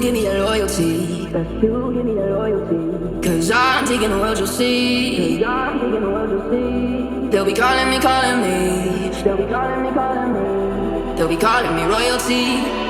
give me that loyalty. Cause I'm taking the world, you'll see. They'll be calling me, calling me. They'll be calling me royalty.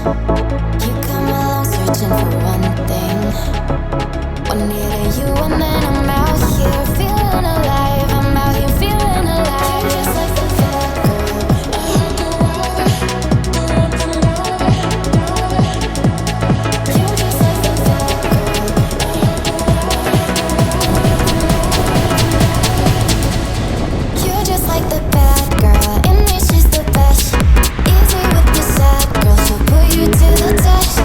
You come along searching for one thing. One near you and then I'm out here feeling alive. I'm out here feeling alive. Just like the fat girl. You're just like the fat girl. You're just like the bad girl. In me she's the best. Easy with the sad girl. She'll put you to the test.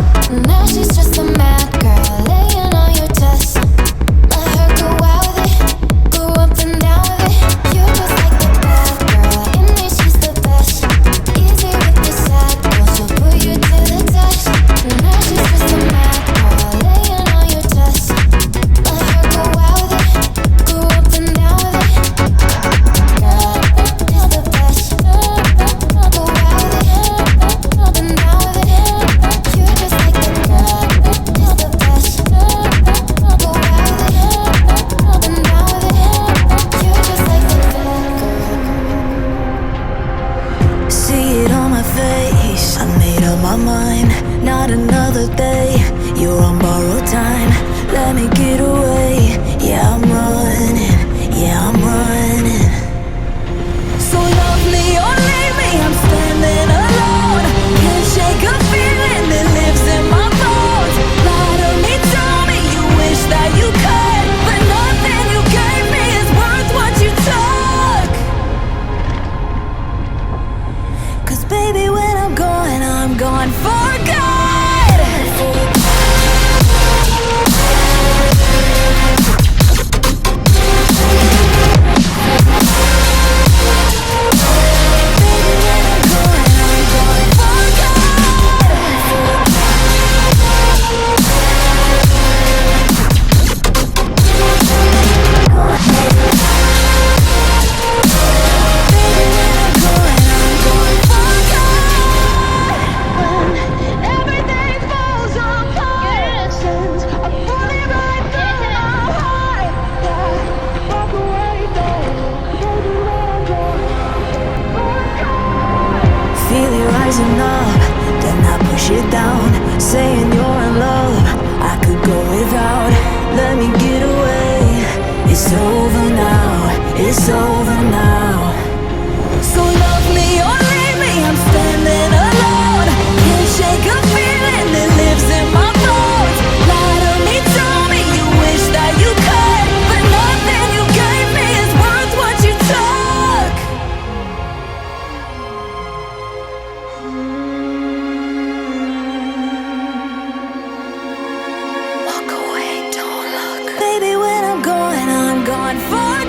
Now she's just a mad girl laying on your chest. Let her go out with it. Go up and down with it. You're just like the bad girl. In me she's the best. Easy with the sad girl. She'll put you to the test. Now she's just a mad girl laying on your chest. Let her go out with it. Go up and down with it. Girl, is the best. Go out with it. Up and down with it. You're just like the girl. Is the best. Go out with it. Up and down with it. You're just like the bad girl. See it on my face, I made up my mind. Not another day, you're on borrowed time. Let me get away, yeah I'm running, yeah I'm running. So love me or leave me, I'm standing alone. Can't shake a feeling that lives in my bones. Lie to me, tell me you wish that you could, but nothing you gave me is worth what you took. Cause baby when I'm gone for good. Feel it rising up, then I push it down. Saying you're in love, I could go without. Let me get away, it's over now, it's over now. So love me or leave me, I'm standing alone. Can't shake a feeling that lives in my bones. Lie to me, tell me you wish that you could, but nothing you gave me is worth what you took. Walk away, don't look. Baby, when I'm gone for